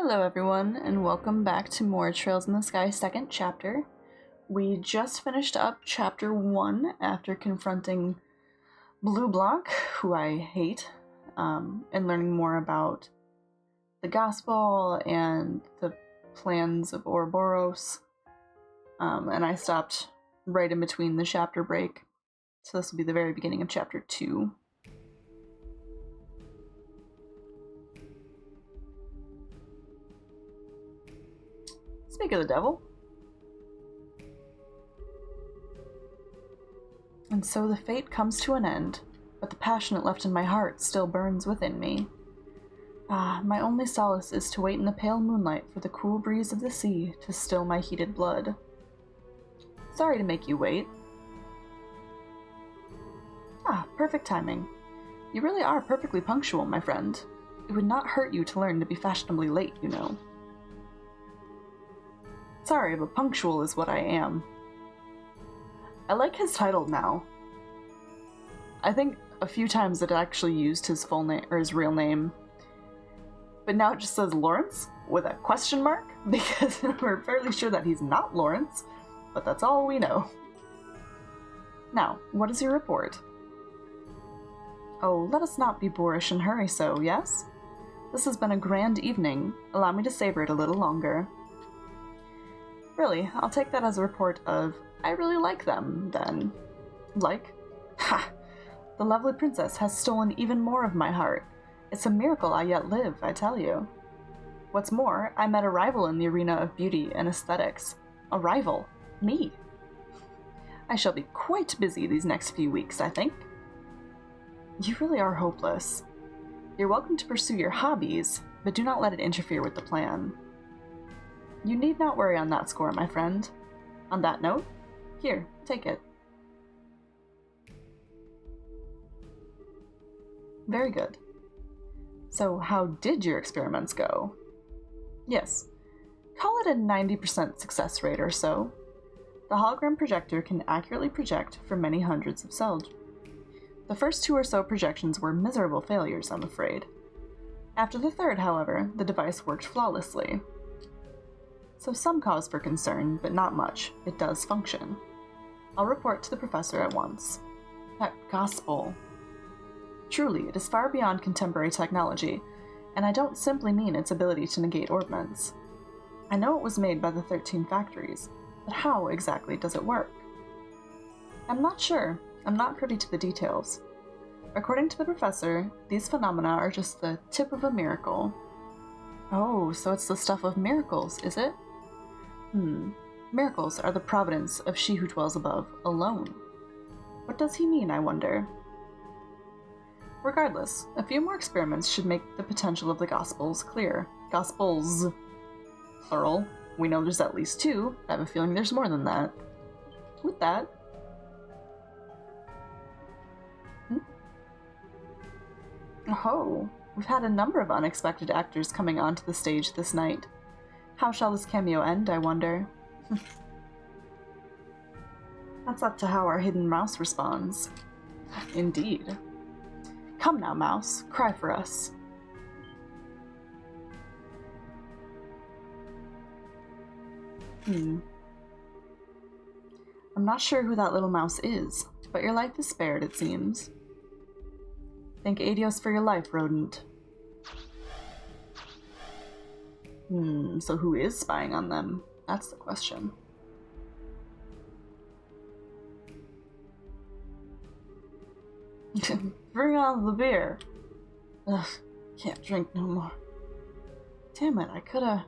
Hello everyone, and welcome back to more Trails in the Sky second chapter. We just finished up chapter 1 after confronting Blue Block, who I hate, and learning more about the gospel and the plans of Ouroboros. And I stopped right in between the chapter break, so this will be the very beginning of chapter 2. Speak of the devil. And so the fate comes to an end, but the passion it left in my heart still burns within me. My only solace is to wait in the pale moonlight for the cool breeze of the sea to still my heated blood. Sorry to make you wait. Perfect timing. You really are perfectly punctual, my friend. It would not hurt you to learn to be fashionably late, you know. Sorry, but punctual is what I am. I like his title now. I think a few times it actually used his full name or his real name, but now it just says Lawrence with a question mark because we're fairly sure that he's not Lawrence, but that's all we know. Now, what is your report? Oh, let us not be boorish and hurry so, yes? This has been a grand evening. Allow me to savor it a little longer. Really, I'll take that as a report of, I really like them, then. Like? Ha! The lovely princess has stolen even more of my heart. It's a miracle I yet live, I tell you. What's more, I met a rival in the arena of beauty and aesthetics. A rival? Me. I shall be quite busy these next few weeks, I think. You really are hopeless. You're welcome to pursue your hobbies, but do not let it interfere with the plan. You need not worry on that score, my friend. On that note, here, take it. Very good. So, how did your experiments go? Yes, call it a 90% success rate or so. The hologram projector can accurately project for many hundreds of cells. The first 2 or so projections were miserable failures, I'm afraid. After the third, however, the device worked flawlessly. So some cause for concern, but not much. It does function. I'll report to the professor at once. That gospel. Truly, it is far beyond contemporary technology, and I don't simply mean its ability to negate orbments. I know it was made by the 13 factories, but how exactly does it work? I'm not sure. I'm not privy to the details. According to the professor, these phenomena are just the tip of a miracle. Oh, so it's the stuff of miracles, is it? Miracles are the providence of she who dwells above, alone. What does he mean, I wonder? Regardless, a few more experiments should make the potential of the Gospels clear. Gospels. Plural. We know there's at least 2. I have a feeling there's more than that. With that... Oh, we've had a number of unexpected actors coming onto the stage this night. How shall this cameo end, I wonder? That's up to how our hidden mouse responds. Indeed. Come now, mouse, cry for us. I'm not sure who that little mouse is, but your life is spared, it seems. Thank Adios for your life, rodent. So who is spying on them? That's the question. Bring on the beer. Ugh, can't drink no more. Damn it, I coulda...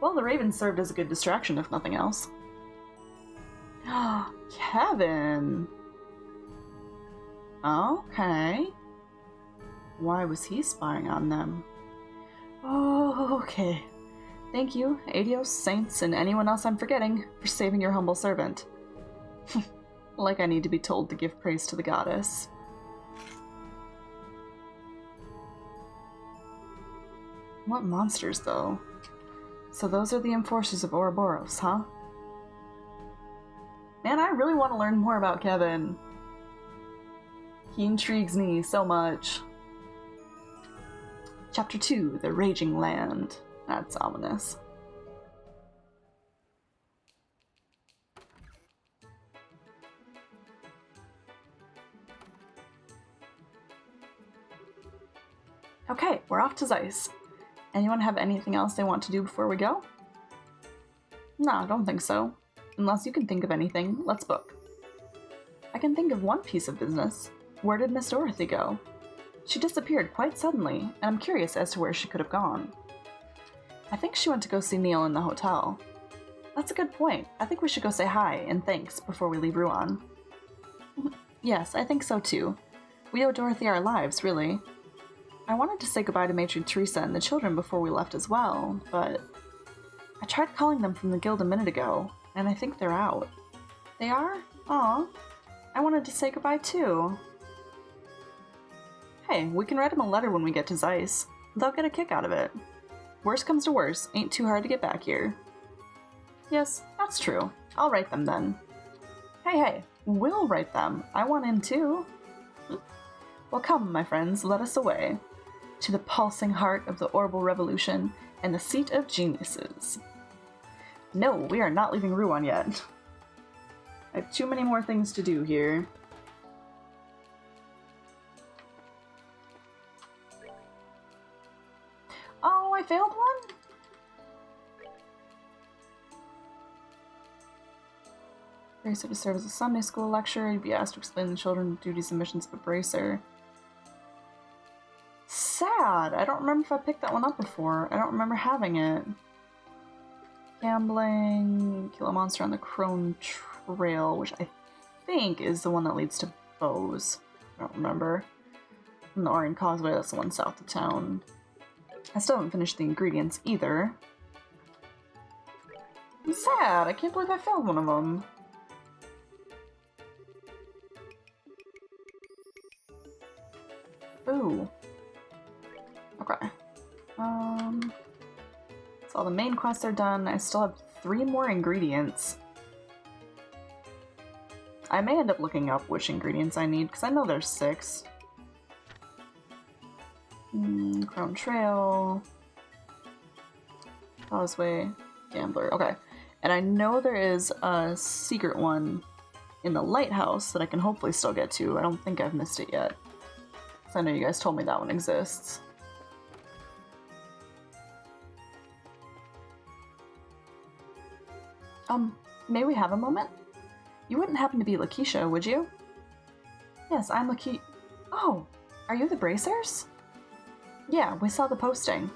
Well, the raven served as a good distraction, if nothing else. Kevin! Okay. Why was he spying on them? Oh, okay. Thank you, Adios, Saints, and anyone else I'm forgetting, for saving your humble servant. Like I need to be told to give praise to the goddess. What monsters, though? So those are the enforcers of Ouroboros, huh? Man, I really want to learn more about Kevin. He intrigues me so much. Chapter 2, The Raging Land. That's ominous. Okay, we're off to Zeiss. Anyone have anything else they want to do before we go? No, I don't think so. Unless you can think of anything, let's book. I can think of one piece of business. Where did Miss Dorothy go? She disappeared quite suddenly, and I'm curious as to where she could have gone. I think she went to go see Neil in the hotel. That's a good point. I think we should go say hi and thanks before we leave Ruan. Yes, I think so too. We owe Dorothy our lives, really. I wanted to say goodbye to Matron Teresa and the children before we left as well, but I tried calling them from the guild a minute ago, and I think they're out. They are? Aw. I wanted to say goodbye too. Hey, we can write them a letter when we get to Zeiss. They'll get a kick out of it. Worst comes to worst, ain't too hard to get back here. Yes, that's true. I'll write them then. Hey, we'll write them. I want in too. Well, come, my friends, let us away. To the pulsing heart of the Orbital Revolution and the seat of geniuses. No, we are not leaving Ruan yet. I have too many more things to do here. Oh, I failed one? Bracer to serve as a Sunday school lecturer. You'd be asked to explain the children the duties and missions of a bracer. Sad! I don't remember if I picked that one up before. I don't remember having it. Gambling, kill a monster on the Crone Trail, which I think is the one that leads to Bose. I don't remember. And the Orion Causeway, that's the one south of town. I still haven't finished the ingredients either. I'm sad! I can't believe I failed one of them. Ooh. Okay. So all the main quests are done. I still have 3 more ingredients. I may end up looking up which ingredients I need, because I know there's 6. Crone Trail, Causeway, Gambler. Okay. And I know there is a secret one in the lighthouse that I can hopefully still get to. I don't think I've missed it yet. Because I know you guys told me that one exists. May we have a moment? You wouldn't happen to be Lakeisha, would you? Yes, I'm Lakeisha. Oh, are you the Bracers? Yeah, we saw the posting.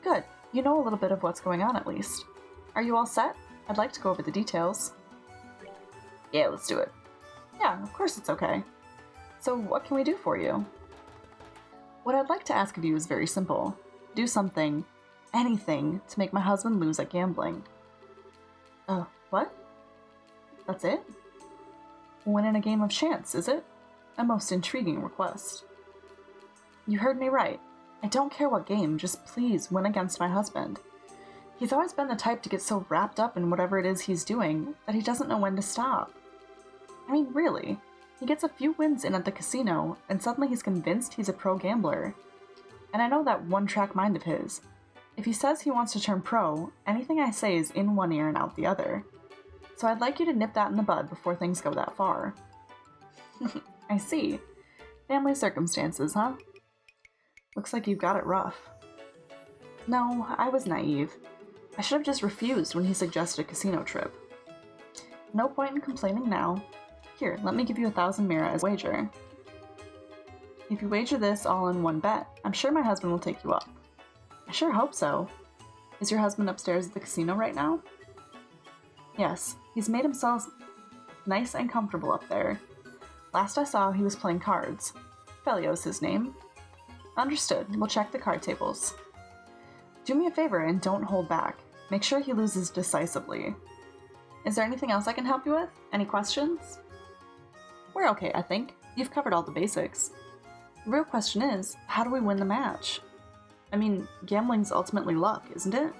Good. You know a little bit of what's going on at least. Are you all set? I'd like to go over the details. Yeah, let's do it. Yeah, of course it's okay. So what can we do for you? What I'd like to ask of you is very simple. Do something, anything, to make my husband lose at gambling. What? That's it? Win in a game of chance, is it? A most intriguing request. You heard me right. I don't care what game, just please win against my husband. He's always been the type to get so wrapped up in whatever it is he's doing that he doesn't know when to stop. I mean, really. He gets a few wins in at the casino, and suddenly he's convinced he's a pro gambler. And I know that one-track mind of his. If he says he wants to turn pro, anything I say is in one ear and out the other. So I'd like you to nip that in the bud before things go that far. I see. Family circumstances, huh? Looks like you've got it rough. No, I was naive. I should have just refused when he suggested a casino trip. No point in complaining now. Here, let me give you 1,000 mira as wager. If you wager this all in one bet, I'm sure my husband will take you up. I sure hope so. Is your husband upstairs at the casino right now? Yes, he's made himself nice and comfortable up there. Last I saw, he was playing cards. Felio's his name. Understood. We'll check the card tables. Do me a favor and don't hold back. Make sure he loses decisively. Is there anything else I can help you with? Any questions? We're okay, I think. You've covered all the basics. The real question is, how do we win the match? I mean, gambling's ultimately luck, isn't it?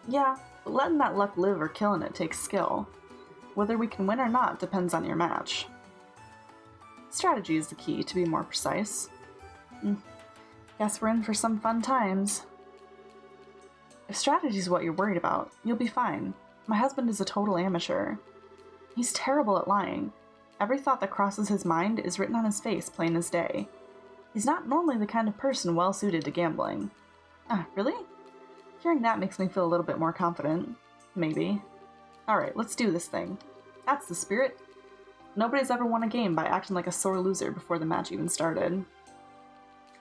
Yeah, but letting that luck live or killing it takes skill. Whether we can win or not depends on your match. Strategy is the key, to be more precise. Guess we're in for some fun times. If strategy's what you're worried about, you'll be fine. My husband is a total amateur. He's terrible at lying. Every thought that crosses his mind is written on his face plain as day. He's not normally the kind of person well-suited to gambling. Really? Hearing that makes me feel a little bit more confident. Maybe. Alright, let's do this thing. That's the spirit. Nobody's ever won a game by acting like a sore loser before the match even started.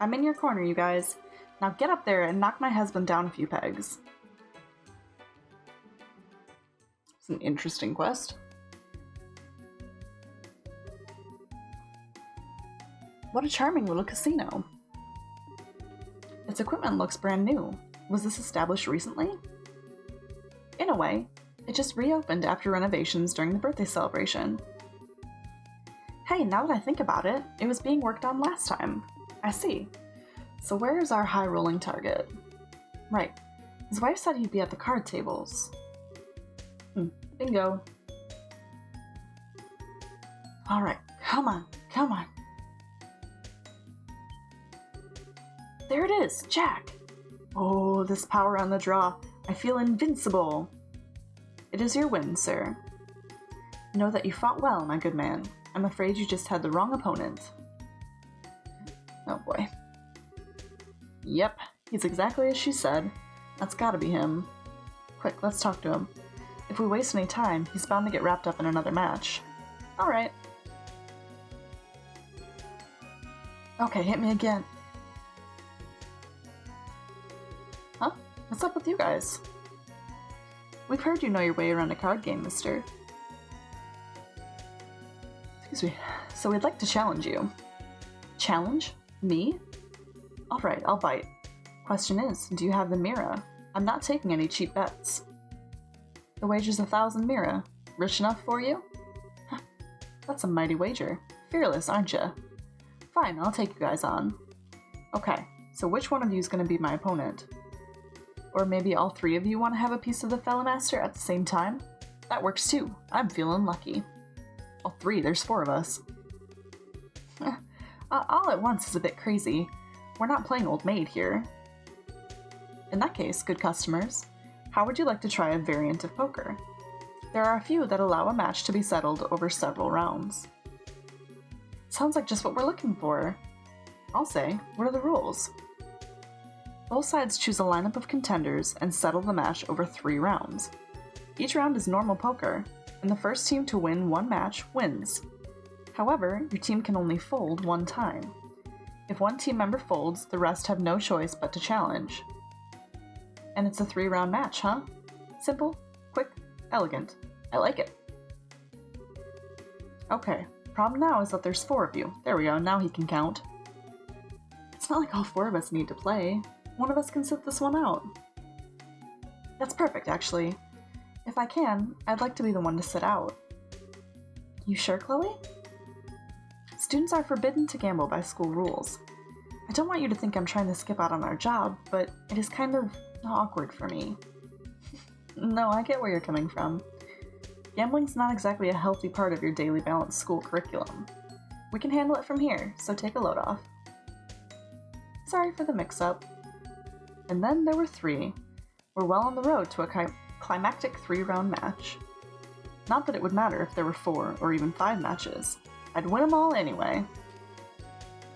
I'm in your corner, you guys. Now get up there and knock my husband down a few pegs. It's an interesting quest. What a charming little casino. Its equipment looks brand new. Was this established recently? In a way, it just reopened after renovations during the birthday celebration. Hey, now that I think about it, it was being worked on last time. I see. So where is our high-rolling target? Right. His wife said he'd be at the card tables. Bingo. Alright, come on, come on. There it is, Jack! Oh, this power on the draw. I feel invincible. It is your win, sir. Know that you fought well, my good man. I'm afraid you just had the wrong opponent. Oh boy. Yep, he's exactly as she said. That's gotta be him. Quick, let's talk to him. If we waste any time, he's bound to get wrapped up in another match. Alright. Okay, hit me again. Huh? What's up with you guys? We've heard you know your way around a card game, mister. Excuse me. So we'd like to challenge you. Challenge? Me? Alright, I'll bite. Question is, do you have the Mira? I'm not taking any cheap bets. The wager's 1,000 Mira. Rich enough for you? That's a mighty wager. Fearless, aren't ya? Fine, I'll take you guys on. Okay, so which one of you is going to be my opponent? Or maybe all three of you want to have a piece of the Fellomaster at the same time? That works too. I'm feeling lucky. All three, there's 4 of us. All at once is a bit crazy. We're not playing Old Maid here. In that case, good customers, how would you like to try a variant of poker? There are a few that allow a match to be settled over several rounds. Sounds like just what we're looking for. I'll say, what are the rules? Both sides choose a lineup of contenders and settle the match over 3 rounds. Each round is normal poker, and the first team to win 1 match wins. However, your team can only fold 1 time. If one team member folds, the rest have no choice but to challenge. And it's a 3-round match, huh? Simple, quick, elegant. I like it. Okay, problem now is that there's 4 of you. There we go, now he can count. It's not like all 4 of us need to play. One of us can sit this one out. That's perfect, actually. If I can, I'd like to be the one to sit out. You sure, Chloe? Students are forbidden to gamble by school rules. I don't want you to think I'm trying to skip out on our job, but it is kind of awkward for me. No, I get where you're coming from. Gambling's not exactly a healthy part of your daily balanced school curriculum. We can handle it from here, so take a load off. Sorry for the mix-up. And then there were 3. We're well on the road to a climactic 3-round match. Not that it would matter if there were 4 or even 5 matches. I'd win them all anyway.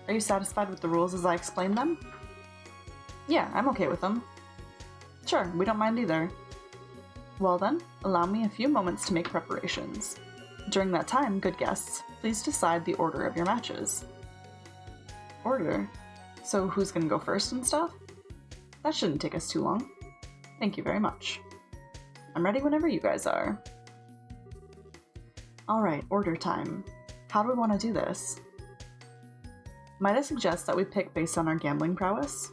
Are you satisfied with the rules as I explained them? Yeah, I'm okay with them. Sure, we don't mind either. Well then, allow me a few moments to make preparations. During that time, good guests, please decide the order of your matches. Order? So who's gonna go first and stuff? That shouldn't take us too long. Thank you very much. I'm ready whenever you guys are. Alright, order time. How do we want to do this? Might I suggest that we pick based on our gambling prowess?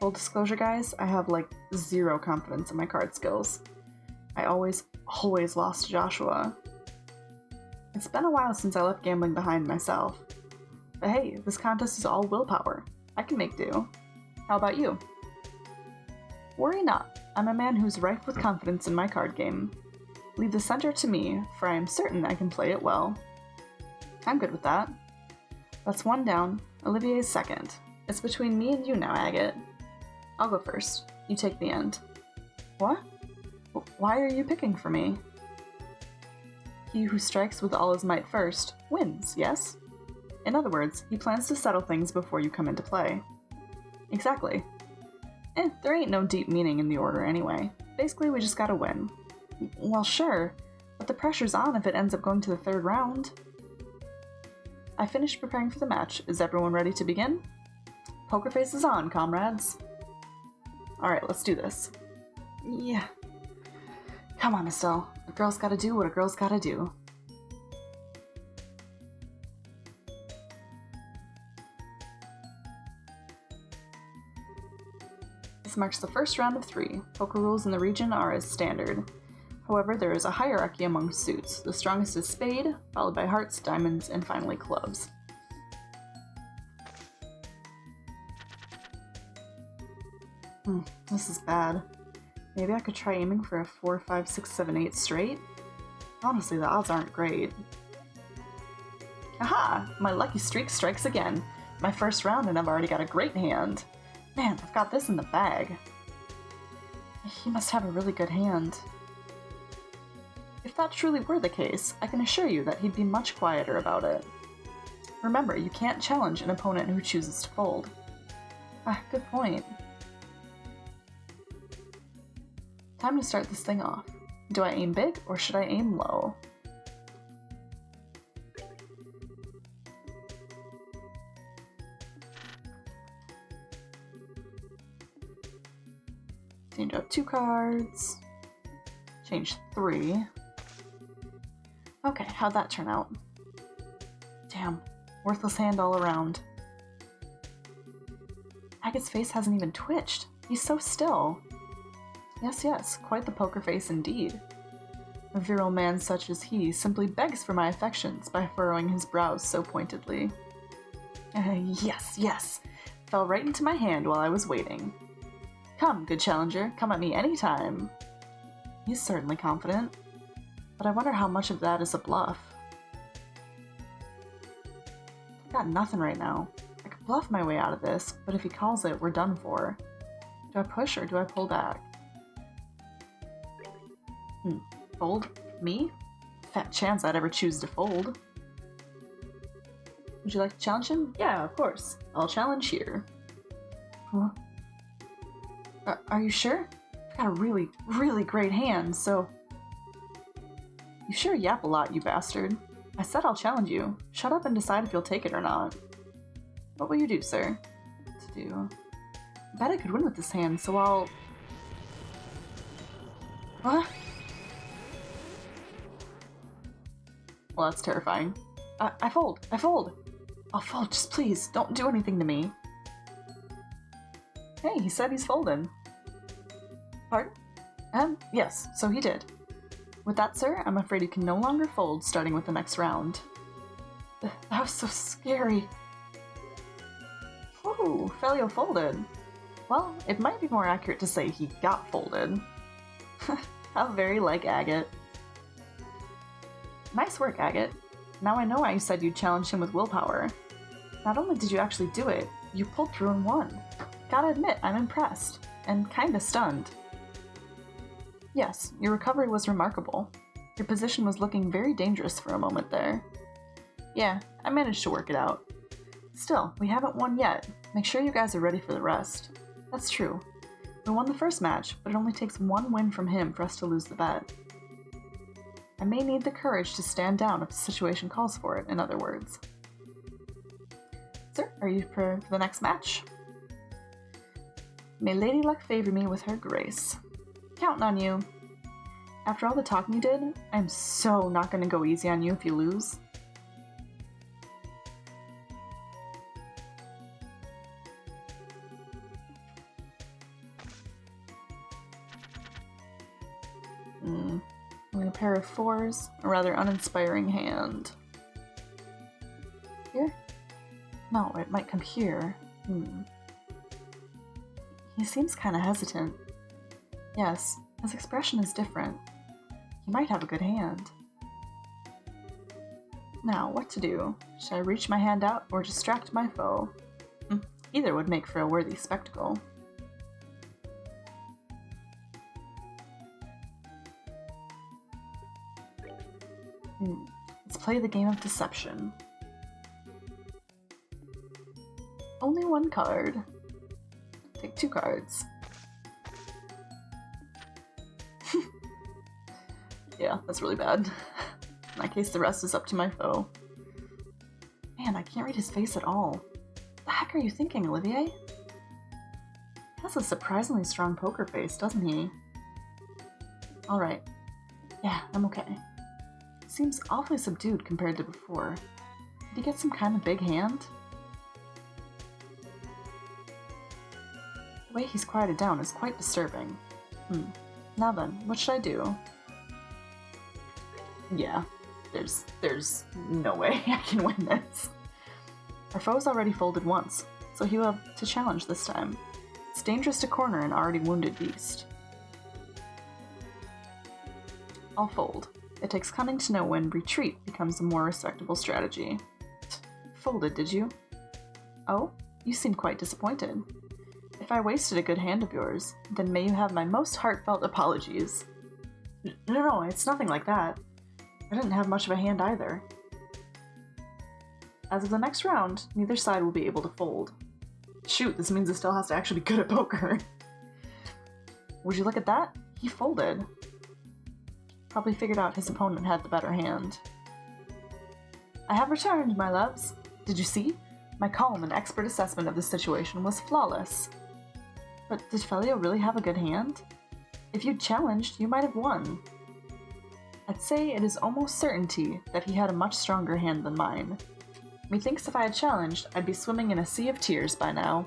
Full disclosure guys, I have like 0 confidence in my card skills. I always lost to Joshua. It's been a while since I left gambling behind myself. But hey, this contest is all willpower. I can make do. How about you? Worry not, I'm a man who's rife with confidence in my card game. Leave the center to me, for I am certain I can play it well. I'm good with that. That's 1 down, Olivier's second. It's between me and you now, Agate. I'll go first. You take the end. What? Why are you picking for me? He who strikes with all his might first wins, yes? In other words, he plans to settle things before you come into play. Exactly. There ain't no deep meaning in the order anyway. Basically, we just gotta win. Well, sure, but the pressure's on if it ends up going to the third round. I finished preparing for the match. Is everyone ready to begin? Poker face is on, comrades. Alright, let's do this. Yeah. Come on, Estelle. A girl's gotta do what a girl's gotta do. This marks the first round of 3. Poker rules in the region are as standard. However, there is a hierarchy among suits. The strongest is spade, followed by hearts, diamonds, and finally clubs. This is bad. Maybe I could try aiming for a 4, 5, 6, 7, 8 straight? Honestly, the odds aren't great. Aha! My lucky streak strikes again. My first round and I've already got a great hand. Man, I've got this in the bag. He must have a really good hand. If that truly were the case, I can assure you that he'd be much quieter about it. Remember, you can't challenge an opponent who chooses to fold. Good point. Time to start this thing off. Do I aim big or should I aim low? Change up 2 cards. Change 3. Okay, how'd that turn out? Damn, worthless hand all around. Agate's face hasn't even twitched. He's so still. Yes, quite the poker face indeed. A virile man such as he simply begs for my affections by furrowing his brows so pointedly. Yes. Fell right into my hand while I was waiting. Come, good challenger, come at me anytime. He's certainly confident, but I wonder how much of that is a bluff. I've got nothing right now. I could bluff my way out of this, but if he calls it, we're done for. Do I push or do I pull back? Fold? Me? Fat chance I'd ever choose to fold. Would you like to challenge him? Yeah, of course. I'll challenge here. Huh? Are you sure? I've got a really, really great hand, so... You sure yap a lot, you bastard. I said I'll challenge you. Shut up and decide if you'll take it or not. What will you do, sir? To do... I bet I could win with this hand, so I'll... What? Well, that's terrifying. I fold! I'll fold, just please, don't do anything to me. Hey, he said he's folding. Pardon? Yes, so he did. With that, sir, I'm afraid you can no longer fold, starting with the next round. That was so scary. Ooh, Felio folded. Well, it might be more accurate to say he got folded. How very like Agate. Nice work, Agate. Now I know why you said you'd challenge him with willpower. Not only did you actually do it, you pulled through and won. Gotta admit, I'm impressed. And kinda stunned. Yes, your recovery was remarkable. Your position was looking very dangerous for a moment there. Yeah, I managed to work it out. Still, we haven't won yet. Make sure you guys are ready for the rest. That's true. We won the first match, but it only takes one win from him for us to lose the bet. I may need the courage to stand down if the situation calls for it, in other words. Sir, are you prepared for the next match? May Lady Luck favor me with her grace. Counting on you. After all the talking you did, I'm so not gonna go easy on you if you lose. A pair of 4s, a rather uninspiring hand. Here? No, it might come here. He seems kinda hesitant. Yes, his expression is different. He might have a good hand. Now, what to do? Should I reach my hand out or distract my foe? Either would make for a worthy spectacle. Let's play the game of deception. Only one card. Take 2 cards. Yeah, that's really bad. In that case, the rest is up to my foe. Man, I can't read his face at all. What the heck are you thinking, Olivier? He has a surprisingly strong poker face, doesn't he? Alright. Yeah, I'm okay. Seems awfully subdued compared to before. Did he get some kind of big hand? The way he's quieted down is quite disturbing. Now then, what should I do? Yeah, there's no way I can win this. Our foe's already folded once, so he will have to challenge this time. It's dangerous to corner an already wounded beast. I'll fold. It takes cunning to know when retreat becomes a more respectable strategy. Folded, did you? Oh, you seem quite disappointed. If I wasted a good hand of yours, then may you have my most heartfelt apologies. No, it's nothing like that. I didn't have much of a hand either. As of the next round, neither side will be able to fold. Shoot, this means Estelle has to actually be good at poker. Would you look at that? He folded. Probably figured out his opponent had the better hand. I have returned, my loves. Did you see? My calm and expert assessment of the situation was flawless. But did Felio really have a good hand? If you'd challenged, you might have won. I'd say it is almost certainty that he had a much stronger hand than mine. Methinks if I had challenged, I'd be swimming in a sea of tears by now.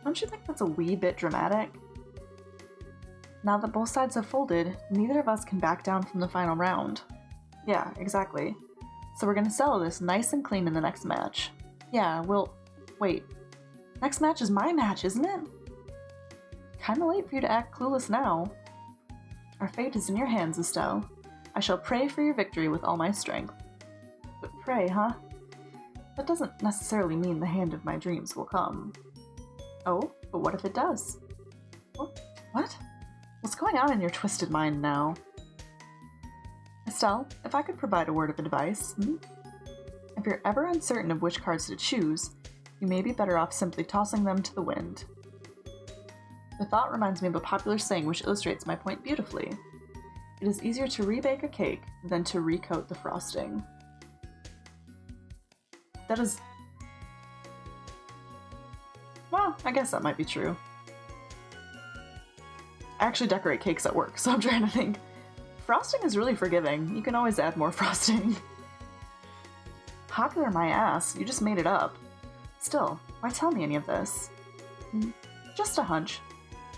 Don't you think that's a wee bit dramatic? Now that both sides have folded, neither of us can back down from the final round. Yeah, exactly. So we're gonna settle this nice and clean in the next match. Yeah, wait. Next match is my match, isn't it? Kinda late for you to act clueless now. Our fate is in your hands, Estelle. I shall pray for your victory with all my strength. But pray, huh? That doesn't necessarily mean the hand of my dreams will come. Oh, but what if it does? What? What's going on in your twisted mind now? Estelle, if I could provide a word of advice, If you're ever uncertain of which cards to choose, you may be better off simply tossing them to the wind. The thought reminds me of a popular saying which illustrates my point beautifully. It is easier to rebake a cake than to recoat the frosting. That is... Well, I guess that might be true. I actually decorate cakes at work, so I'm trying to think. Frosting is really forgiving. You can always add more frosting. Popular my ass, you just made it up. Still, why tell me any of this? Just a hunch.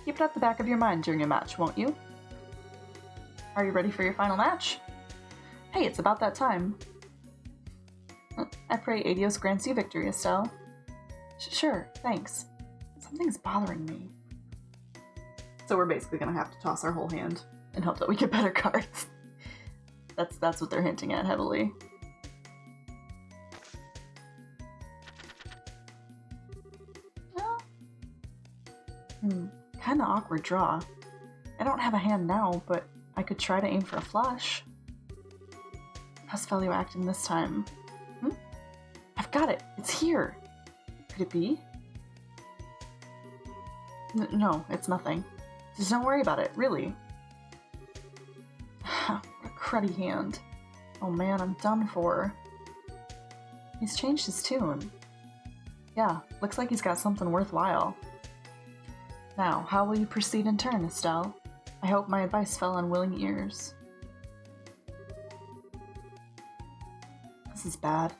Keep it at the back of your mind during your match, won't you? Are you ready for your final match? Hey, it's about that time. I pray Adios grants you victory, Estelle. Sure, thanks. Something's bothering me. So we're basically gonna have to toss our whole hand and hope that we get better cards. That's what they're hinting at heavily. Kinda awkward draw. I don't have a hand now, but I could try to aim for a flush. How's Felio acting this time? I've got it! It's here! Could it be? No, it's nothing. Just don't worry about it, really. What a cruddy hand. Oh man, I'm done for. He's changed his tune. Yeah, looks like he's got something worthwhile. Now, how will you proceed in turn, Estelle? I hope my advice fell on willing ears. This is bad.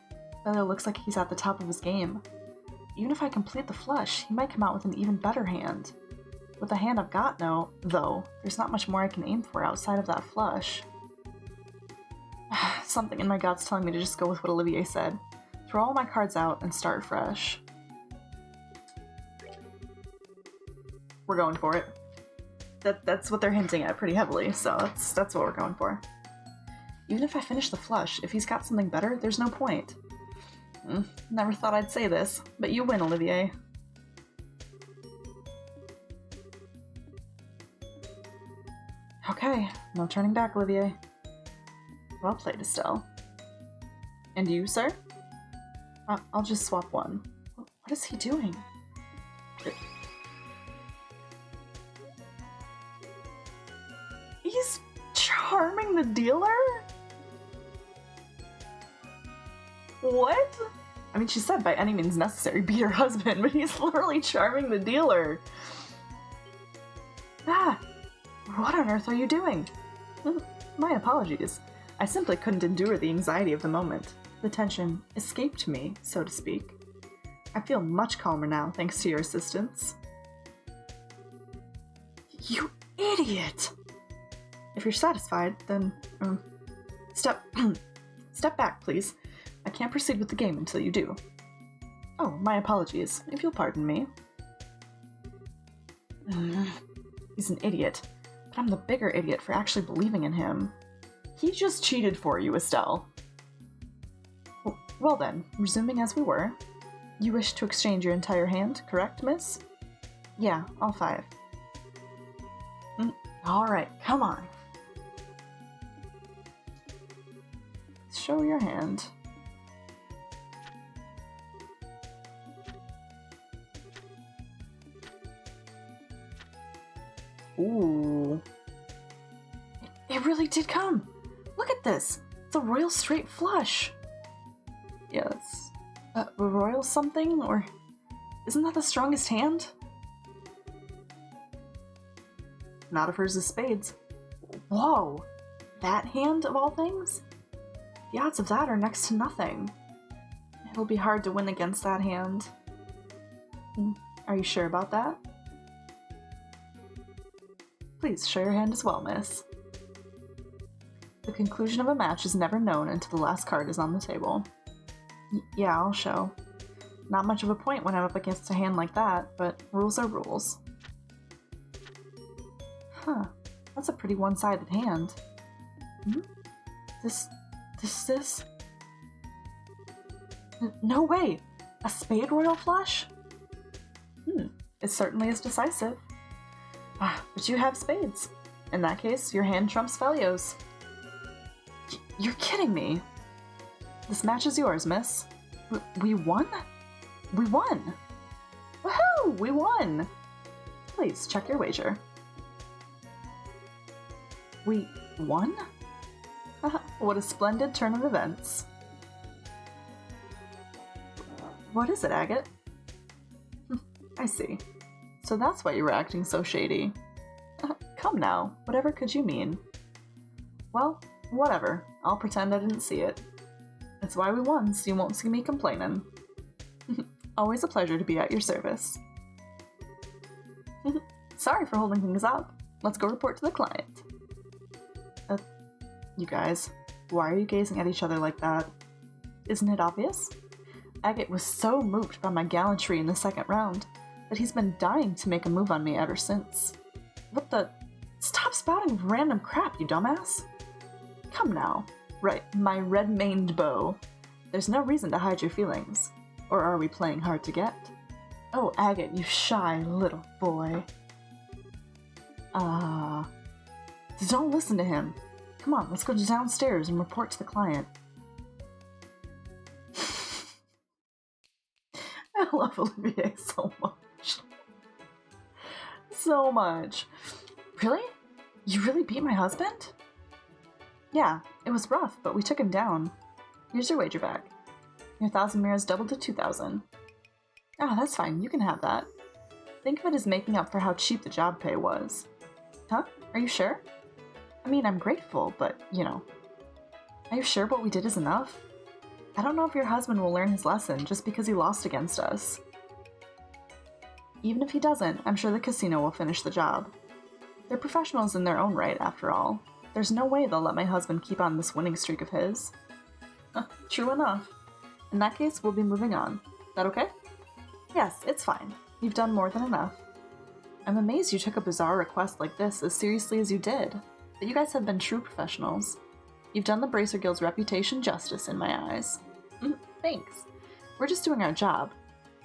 Felio looks like he's at the top of his game. Even if I complete the flush, he might come out with an even better hand. With the hand I've got now, though, there's not much more I can aim for outside of that flush. Something in my gut's telling me to just go with what Olivier said. Throw all my cards out and start fresh. We're going for it. That's what they're hinting at pretty heavily, so that's what we're going for. Even if I finish the flush, if he's got something better, there's no point. Never thought I'd say this, but you win, Olivier. Okay, no turning back, Olivier. Well played, Estelle. And you, sir? I'll just swap one. What is he doing? He's charming the dealer? What? I mean, she said by any means necessary beat her husband, but he's literally charming the dealer. Ah, what on earth are you doing? My apologies. I simply couldn't endure the anxiety of the moment. The tension escaped me, so to speak. I feel much calmer now, thanks to your assistance. You idiot! If you're satisfied, then, step back, please. I can't proceed with the game until you do. Oh, my apologies, if you'll pardon me. He's an idiot, but I'm the bigger idiot for actually believing in him. He just cheated for you, Estelle. Well then, resuming as we were. You wish to exchange your entire hand, correct, miss? Yeah, all 5. Alright, come on. Show your hand. Ooh. It really did come! Look at this! It's a royal straight flush! Yes. Royal something? Or isn't that the strongest hand? Not if hers is spades. Whoa! That hand of all things? The odds of that are next to nothing. It'll be hard to win against that hand. Are you sure about that? Please show your hand as well, miss. The conclusion of a match is never known until the last card is on the table. Yeah, I'll show. Not much of a point when I'm up against a hand like that, but rules are rules. Huh, that's a pretty one-sided hand. This... No way! A spade royal flush? It certainly is decisive. But you have spades. In that case, your hand trumps Felios. You're kidding me! This match is yours, miss. We won? We won! Woohoo! We won! Please, check your wager. We won? What a splendid turn of events. What is it, Agate? I see. So that's why you were acting so shady. Come now, whatever could you mean? Well, whatever. I'll pretend I didn't see it. It's why we won, so you won't see me complaining. Always a pleasure to be at your service. Sorry for holding things up. Let's go report to the client. You guys, why are you gazing at each other like that? Isn't it obvious? Agate was so moved by my gallantry in the second round that he's been dying to make a move on me ever since. What the? Stop spouting random crap, you dumbass! Come now. Right, my red-maned beau. There's no reason to hide your feelings. Or are we playing hard to get? Oh, Agate, you shy little boy. Don't listen to him. Come on, let's go downstairs and report to the client. I love Olivier so much. So much. Really? You really beat my husband? Yeah, it was rough, but we took him down. Here's your wager back. Your 1,000 mirrors doubled to 2,000. Ah, that's fine, you can have that. Think of it as making up for how cheap the job pay was. Huh? Are you sure? I mean, I'm grateful, but, you know. Are you sure what we did is enough? I don't know if your husband will learn his lesson just because he lost against us. Even if he doesn't, I'm sure the casino will finish the job. They're professionals in their own right, after all. There's no way they'll let my husband keep on this winning streak of his. True enough. In that case, we'll be moving on. That okay? Yes, it's fine. You've done more than enough. I'm amazed you took a bizarre request like this as seriously as you did. But you guys have been true professionals. You've done the Bracer Guild's reputation justice in my eyes. Thanks. We're just doing our job,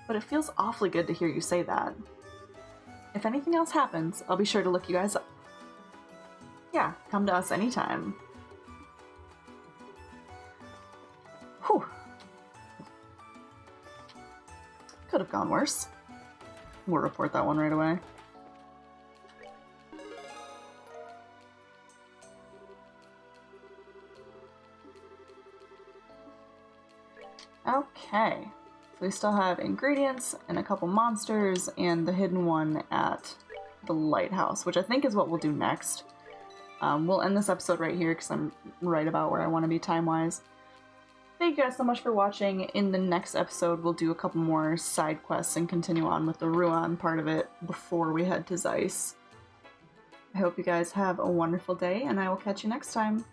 but it feels awfully good to hear you say that. If anything else happens, I'll be sure to look you guys up. Yeah, come to us anytime. Whew. Could have gone worse. We'll report that one right away. Okay, so we still have ingredients and a couple monsters and the hidden one at the lighthouse, which I think is what we'll do next. We'll end this episode right here because I'm right about where I want to be time-wise. Thank you guys so much for watching. In the next episode, we'll do a couple more side quests and continue on with the Ruan part of it before we head to Zeiss. I hope you guys have a wonderful day, and I will catch you next time.